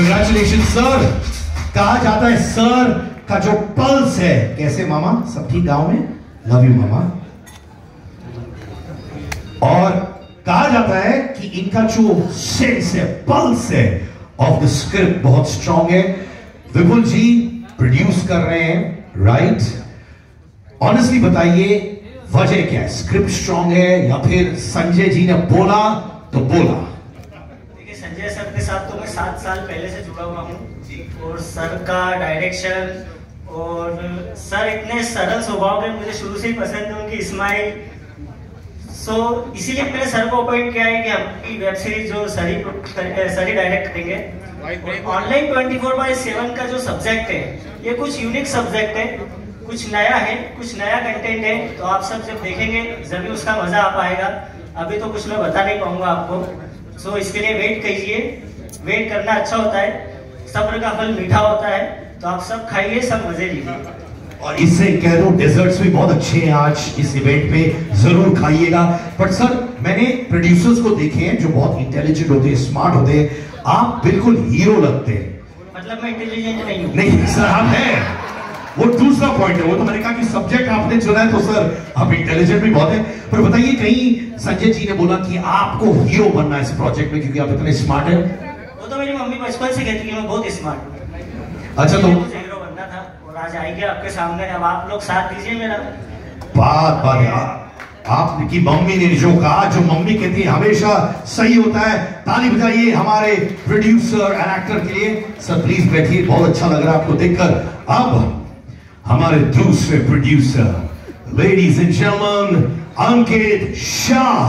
Congratulation sir. कहा जाता है सर का जो पल्स है, कैसे मामा सब ठीक गांव में? लव यू मामा। और कहा जाता है कि इनका जो सेंस है, पल्स है ऑफ द स्क्रिप्ट बहुत स्ट्रांग है। विपुल जी प्रोड्यूस कर रहे हैं, राइट? ऑनेस्टली बताइए वजह क्या है? स्क्रिप्ट स्ट्रांग है या फिर संजय जी ने बोला तो बोला? देखिए, संजय सर के साथ तो मैं 7 साल पहले से जुड़ा हुआ हूँ और सर का डायरेक्शन और सर इतने सरल स्वभाव के मुझे शुरू से ही पसंद है, उनकी स्माइल। इसीलिए मैंने सर को अपॉइंट किया है कि आपकी वेब सीरीज जो सर ही डायरेक्ट करेंगे। ऑनलाइन 24/7 का जो सब्जेक्ट है ये कुछ यूनिक सब्जेक्ट है, कुछ नया है, कुछ नया कंटेंट है। तो आप सब जब देखेंगे जब भी उसका मजा आ पाएगा। अभी तो कुछ मैं बता नहीं पाऊंगा आपको। इसके लिए वेट कीजिए। वेट करना अच्छा होता है, सब्र का फल मीठा होता है। तो आप सब खाइए, सब मजे लीजिए। और इससे कह दो डेजर्ट्स भी बहुत अच्छे हैं आज इस इवेंट में, जरूर खाइएगा। बट सर मैंने प्रोड्यूसर्स को देखे हैं जो बहुत इंटेलिजेंट होते हैं, स्मार्ट होते हैं। आप बिल्कुल हीरो लगते हैं। मतलब मैं इंटेलिजेंट नहीं हूँ? नहीं सर आप हैं, वो दूसरा पॉइंट है। वो तो मैंने कहा कि सब्जेक्ट आपने चुना है तो सर आप इंटेलिजेंट भी बहुत है। पर बताइए, कहीं संजय जी ने बोला कि आपको हीरो बनना है इस प्रोजेक्ट में क्योंकि आप इतने स्मार्ट हैं? वो तो मेरी मम्मी बचपन से कहती है मैं बहुत स्मार्ट हूँ। अच्छा, तो हीरो बनना था और आज आएंगे आपके सामने। अब आप लोग साथ दीजिए मेरा। बात आपकी मम्मी ने जो कहा, जो मम्मी कहती है हमेशा सही होता है। ताली बजाइए हमारे प्रोड्यूसर एंड एक्टर के लिए। सर प्लीज बैठिए, बहुत अच्छा लग रहा है आपको देखकर। अब हमारे दूसरे प्रोड्यूसर, लेडीज एंड जेंटलमैन, अंकित शाह,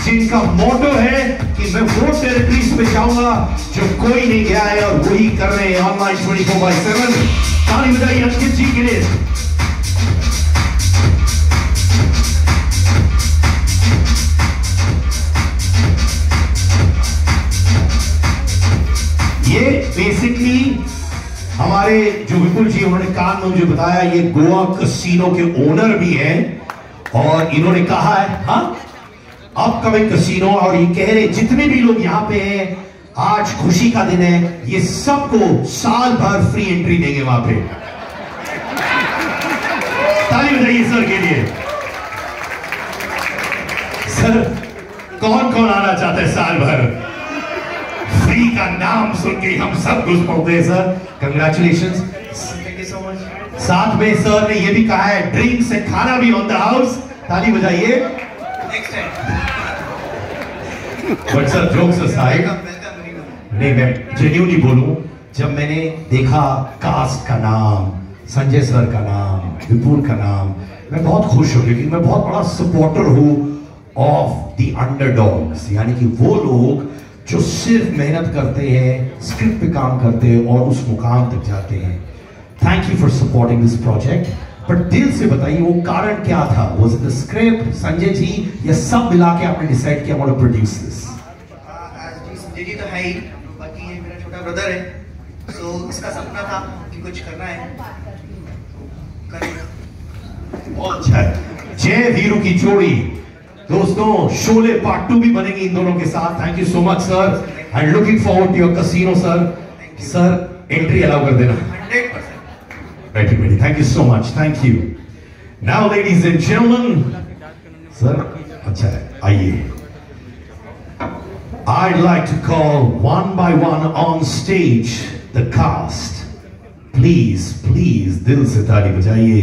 जिनका मोटो है कि मैं वो टेरिटरीज पे जाऊंगा जो कोई नहीं गया है और वही कर रहे हैं ऑनलाइन 24/7। ताली बजाइए अंकित जी के लिए। ये बेसिकली हमारे जो विपुल जी, उन्होंने कान में मुझे बताया ये गोवा कसिनो के ओनर भी हैं और इन्होंने कहा है हाँ अपकमिंग कसिनो, और ये कह रहे जितने भी लोग यहाँ पे हैं आज खुशी का दिन है, ये सबको साल भर फ्री एंट्री देंगे वहां पे। ताली बजाइए सर के लिए। सर कौन कौन आना चाहता है साल भर? फ्री का नाम सुन के हम सब घुस पड़ते हैं sir. Congratulations. Thank you so much. साथ में सर ने ये भी कहा है ड्रिंक्स एंड खाना भी ऑन द हाउस। ताली बजाइए। Next time. But sir jokes aside, नहीं मैं जेन्युइनली बोलूं, जब मैंने देखा कास्ट का नाम, संजय सर का नाम, विपुल का नाम, मैं बहुत खुश हो गया क्योंकि मैं बहुत बड़ा सपोर्टर हूं ऑफ द अंडरडॉग्स, यानी कि वो लोग जो सिर्फ मेहनत करते हैं, स्क्रिप्ट पे काम करते हैं और उस मुकाम तक जाते हैं। Thank you for supporting this project. But दिल से बताइए वो कारण क्या था? Was it the script, Sanjay ji, या सब मिला के आपने डिसाइड किया want to produce this? Sanjay ji तो है ही, बाकी ये मेरा छोटा ब्रदर है, तो इसका सपना था कि कुछ करना है तो करेंगे। बहुत अच्छा है। जय वीरू की जोड़ी। दोस्तों शोले पार्ट 2 भी बनेगी इन दोनों के साथ। Thank you so much sir and looking forward to your casino sir. Sir entry allow कर देना। 100%। बैठी। Thank you so much, thank you. Now ladies and gentleman, sir अच्छा है, आइए। I'd like to call one by one on stage the cast. Please दिल से ताली बजाइए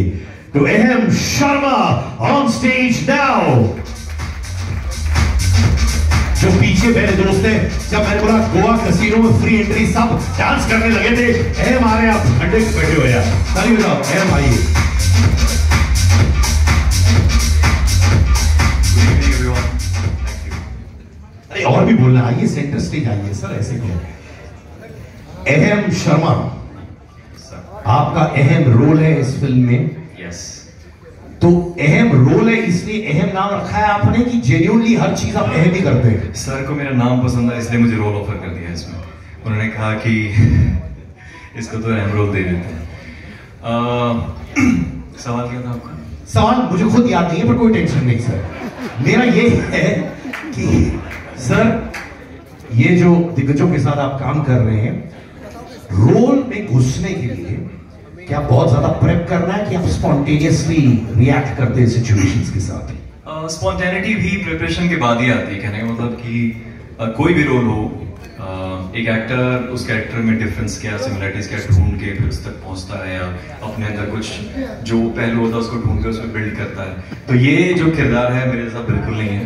to AM Sharma on stage now. जो पीछे मेरे दोस्त हैं, जब मैंने बोला गोवा कसिनो में फ्री एंट्री, सब डांस करने लगे थे। एम आ रहे हैं, आप खड्डे बैठे हो यार, ताली बजाओ। एम आइए। अरे और भी बोलना, आइए सेंटर स्टेज आइए सर, ऐसे क्यों? एम शर्मा, आपका अहम रोल है इस फिल्म में। यस। तो अहम रोल है इसलिए अहम नाम रखा है आपने कि जेन्युइनली हर चीज आप अहम ही करते हैं? सर को मेरा नाम पसंद है इसलिए मुझे रोल ऑफर कर दिया इसमें। उन्होंने कहा कि इसको तो अहम रोल दे देते हैं। सवाल क्या था आपका? सवाल मुझे खुद याद नहीं है, पर कोई टेंशन नहीं सर। मेरा ये है कि सर ये जो दिग्गजों के साथ आप काम कर रहे हैं, रोल में घुसने के लिए क्या बहुत ज्यादा प्रेप करना है कि आप स्पॉन्टेनियसली रिएक्ट करते हैं सिचुएशंस के साथ? स्पॉन्टेनिटी भी प्रिपरेशन के बाद ही आती है। कहने का मतलब कि कोई भी रोल हो, एक एक्टर उस कैरेक्टर में डिफरेंस क्या, सिमिलरिटीज क्या ढूंढ के फिर उस तक पहुंचता है, या अपने अंदर कुछ जो पहलू होता है उसको ढूंढ के उसमें बिल्ड करता है। तो ये जो किरदार है मेरे साथ बिल्कुल नहीं है,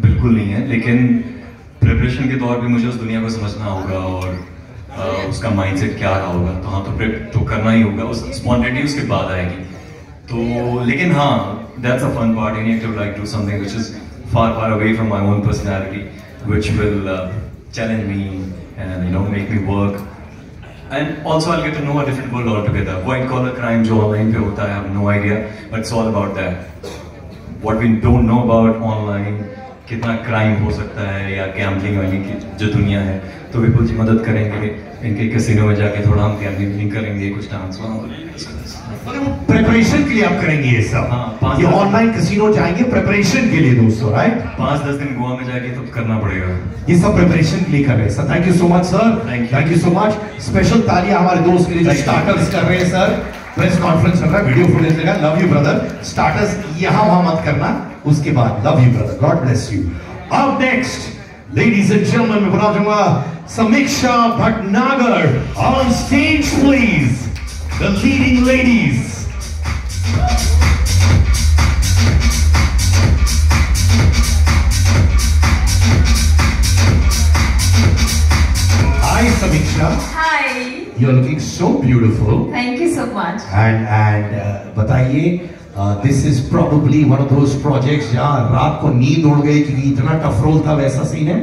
बिल्कुल नहीं है। लेकिन प्रिपरेशन के तौर पे मुझे उस दुनिया को समझना होगा और उसका माइंडसेट क्या रहा होगा। तो हाँ, तो प्रेप तो करना ही होगा। उस स्पॉन्टेनिटी उसके बाद आएगी। तो लेकिन हाँ, that's a fun part. Any actor would like to do something which is far away from my own personality, which will challenge me and make me work. And also I'll get to know a different world altogether. White collar crime जो online पे होता है, I have no idea, but it's all about that. What we don't know about online, कितना crime हो सकता है या gambling वाली की जो दुनिया है। तो विपुल जी मदद करेंगे, इनके कैसीनो में जाके थोड़ा हम गैम्बलिंग करेंगे, कुछ डांस प्रिपरेशन के लिए आप करेंगे ये सब। हाँ, ये ऑनलाइन कैसीनो जाएंगे प्रिपरेशन के लिए दोस्तों, राइट? 5-10 दिन गोवा में जाके तो करना पड़ेगा। ये सब प्रिपरेशन के लिए कर रहे हैं sir. Thank you so much sir, thank you so much. Special तालियां हमारे दोस्त के लिए जो स्टार्टर्स कर रहे हैं सर। प्रेस कॉन्फ्रेंस चल रहा है, वीडियो फुटेज लगा। Love you brother. स्टार्टर्स यहाँ वहां मत करना, उसके बाद love you brother, God bless you. अब नेक्स्ट लेडीज एंड जेंटलमैन मैं बुला दूंगा समीक्षा Bhatnagar on stage please, the leading ladies. Hi Samiksha. Hi. You're looking so beautiful. Thank you so much. And बताइए, this is probably one of those projects जहाँ रात को नींद उड़ गई क्योंकि इतना टफ रोल था, वैसा सीन है?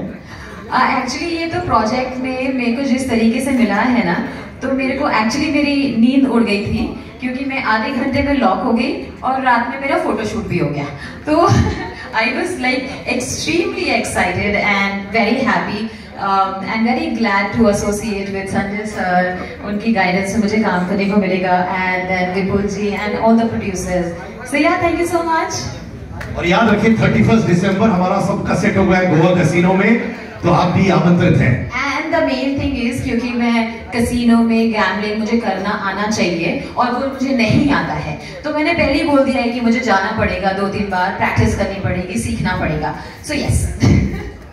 एक्चुअली ये तो प्रोजेक्ट में मेरे को जिस तरीके से मिला है ना, तो मेरे को एक्चुअली मेरी नींद उड़ गई थी क्योंकि मैं आधे घंटे में लॉक हो गई और रात में मेरा फोटोशूट भी हो गया। तो I was like extremely excited and very happy and very glad to associate with Sanjay sir. उनकी गाइडेंस से मुझे काम करने को मिलेगा, and then Vipul ji and all the producers. So yeah, thank you so much. और याद रखिए 31 दिसंबर हमारा सबका सेट हो गया है गोवा कैसीनो में, तो आप भी आमंत्रित हैं। And the main thing is क्योंकि मैं कैसीनो में गैम्बलिंग मुझे करना आना चाहिए और वो मुझे नहीं आता है, तो मैंने पहले ही बोल दिया है कि मुझे जाना पड़ेगा, 2-3 बार प्रैक्टिस करनी पड़ेगी, सीखना पड़ेगा। So yes.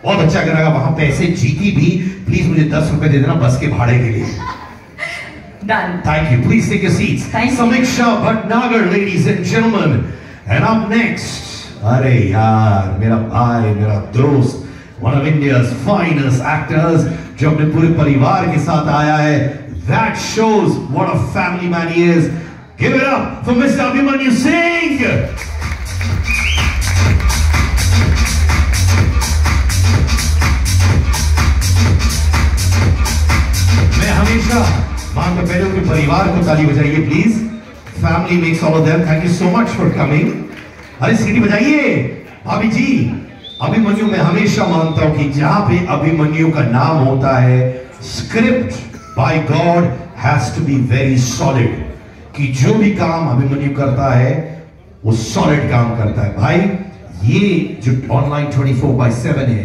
बहुत अच्छा करेगा। वहां पैसे जीती भी, प्लीज मुझे 10 रुपए दे देना बस के भाड़े के लिए। Done. Thank you. Please take your seats. Thank you. Samiksha Bhatnagar, ladies and gentlemen. And up next, अरे यार मेरा भाई, मेरा दोस्त, one of India's finest actors, जो अपने पूरे परिवार के साथ आया है। That shows what a family man he is. Give it up for Mr. Abhimanyu Singh. मान तो पहले उनके परिवार को ताली बजाइए please. Family makes all of them. Thank you so much for coming. अरे सीटी बजाइए भाभी जी। अभिमन्यु मैं हमेशा मानता हूं कि जहां पे अभिमन्यु का नाम होता है, script by god has to be very solid, कि जो भी काम अभिमन्यु करता है वो सॉलिड काम करता है। भाई ये जो ऑनलाइन 24/7 है,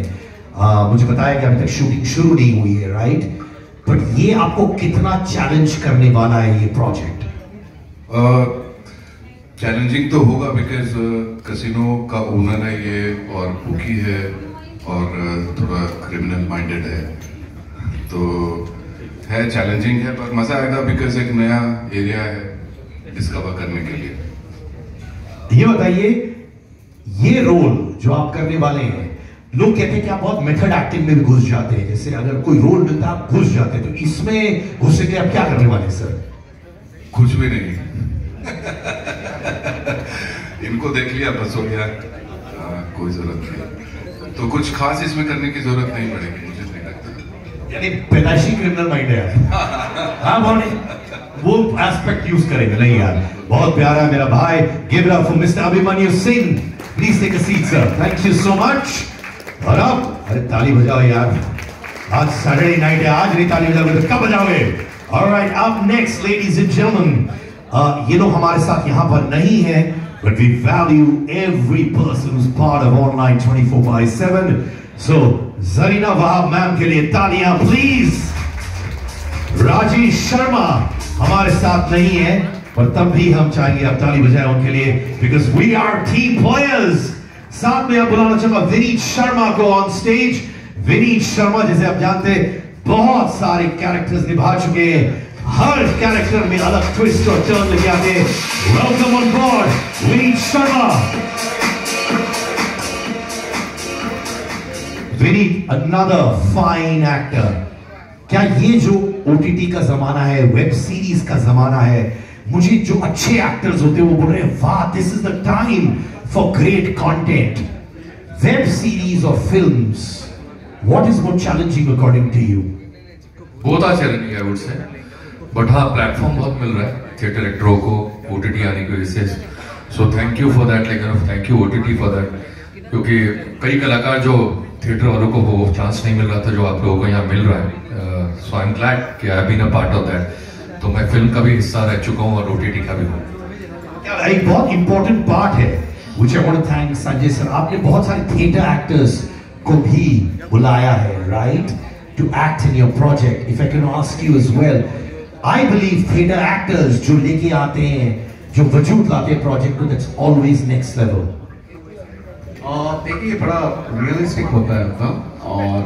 मुझे बताया कि अभी तक शूटिंग शुरू नहीं हुई है, राइट? बट ये आपको कितना चैलेंज करने वाला है ये प्रोजेक्ट? चैलेंजिंग तो होगा बिकॉज कैसीनो का ओनर है ये, और बुकी है और थोड़ा क्रिमिनल माइंडेड है, तो है चैलेंजिंग है, पर मजा आएगा बिकॉज एक नया एरिया है डिस्कवर करने के लिए। ये बताइए, ये रोल जो आप करने वाले हैं, लोग कहते हैं कि आप बहुत मेथड एक्टिंग में भी घुस जाते हैं, जैसे अगर कोई रोल मिलता है आप घुस जाते हैं, तो इसमें घुसे के आप क्या करने वाले सर? कुछ भी नहीं। इनको देख लिया, बस हो गया, कोई जरूरत नहीं, तो कुछ खास इसमें करने की जरूरत नहीं पड़ेगी, मुझे नहीं लगता। यानी पैदाइशी क्रिमिनल माइंड है। हाँ वो एस्पेक्ट यूज करेंगे नहीं यार। बहुत प्यारा है मेरा भाई। Give it up for mister Abhimanyu Singh. Please take a seat sir. Thank you so much. और अब अरे ताली बजाओ यार, आज सैटरडे नाइट है, आज नहीं ताली बजाओगे तो कब बजाओगे? Alright, up next ladies and gentleman, ये लोग हमारे साथ यहाँ पर नहीं है, but we value every person who's part of online 24/7. So Zarina Wahab ma'am के लिए तालियां प्लीज। राजेश शर्मा हमारे साथ नहीं है, पर तब भी हम चाहेंगे आप ताली बजाएं उनके लिए, because we are team players. साथ में आप बुलाना चाहूंगा विनीत शर्मा को ऑन स्टेज। विनीत शर्मा जैसे आप जानते हैं बहुत सारे कैरेक्टर्स निभा चुके हैं, हर कैरेक्टर में अलग ट्विस्ट और टर्न लेके आते हैं। Welcome on board Vineet Sharma. Vineet another fine actor. क्या ये जो OTT का जमाना है, वेब सीरीज का जमाना है, मुझे जो अच्छे एक्टर्स होते हैं वो बोल रहे हैं वाह this is the time for great content. Web series और films, what is more challenging according to you? बहुत चैलेंजिंग है वुड से, बट हाँ प्लेटफॉर्म बहुत मिल रहा है थिएटर एक्टरों को OTT आने की वजह से। सो thank you for that, like thank you OTT for that, क्योंकि कई कलाकार जो थिएटर वालों को वो चांस नहीं मिल रहा था जो आप लोगों को यहाँ मिल रहा है। सो आई एम ग्लैड कि I have been a part of that. तो मैं फिल्म का भी हिस्सा रह चुका हूँ और OTT का भी हूँ। एक बहुत इंपॉर्टेंट पार्ट है which I want to thank Sanjay sir, आपने बहुत सारे थिएटर एक्टर्स को भी बुलाया है, right, to act in your project. If I can ask you as well, I believe theater actors जो लेके आते हैं, जो वजूद लाते हैं प्रोजेक्ट को, that's always next level. देखिए बड़ा रियलिस्टिक होता है उनका, और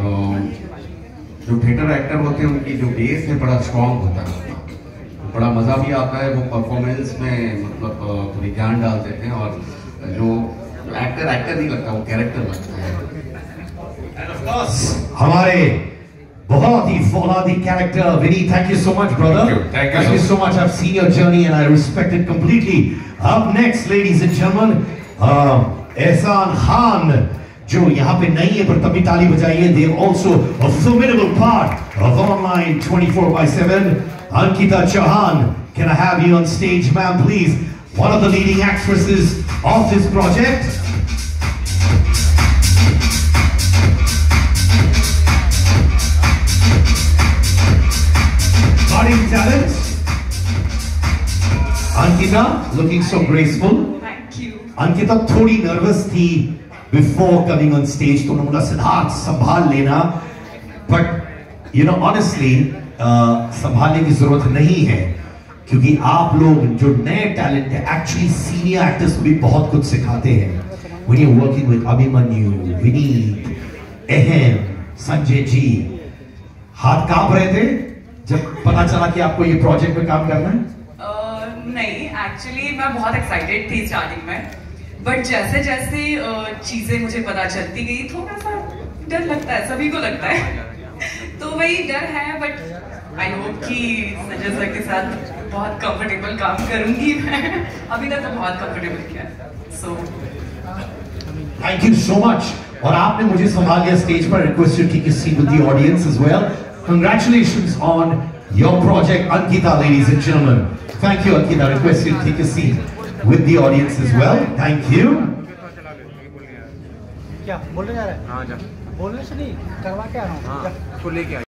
जो थिएटर एक्टर होते हैं उनकी जो बेस है बड़ा स्ट्रॉन्ग होता है, बड़ा मजा भी आता है। वो परफॉर्मेंस में मतलब थोड़ी ध्यान डाल देते हैं, और जो एक्टर नहीं लगता, वो कैरेक्टर लगता है। And of course, हमारे बहुत ही फौलादी character Vineet, thank you so much brother, thank you so much. I've seen your journey and I respect it completely. Up next, ladies and gentlemen, एहसान खान जो यहाँ पे नहीं है पर तभी ताली बजाइए, they are also a formidable part of online 24/7. Ankita Chauhan, can I have you on stage, ma'am, please? One of the leading actresses of this project. Budding talent. Ankita, looking so graceful. Ankita थोड़ी nervous थी before coming on stage, तो उन्होंने बोला सिद्धार्थ संभाल लेना, but you know honestly संभालने की जरूरत नहीं है, क्योंकि आप लोग जो नए टैलेंट है एक्चुअली सीनियर एक्टर्स भी बहुत कुछ सिखाते हैं। When you're working with Abhimanyu, Vineet, अहम, संजय जी, हाथ कांप रहे थे जब पता चला कि आपको ये प्रोजेक्ट में काम करना है? नहीं, एक्चुअली मैं बहुत एक्साइटेड थी स्टार्टिंग में, बट जैसे जैसे चीजें मुझे पता चलती गई थोड़ा सा डर लगता है, सभी को लगता है तो वही डर है, बट आई होप कि संजय सर के साथ बहुत कंफर्टेबल काम करूंगी मैं। अभी तक तो बहुत कंफर्टेबल किया, so thank you so much. और आपने मुझे संभाल लिया स्टेज पर, request you take a seat with the audience as well. Congratulations on your project Ankita, ladies and gentleman. Thank you, Ankita. I request you to take a seat with the audience as well. Thank you. क्या बोलने जा रहा है? हाँ जा। बोलने से नहीं, करवा के आ रहा हूँ। हाँ, उसको लेके आ।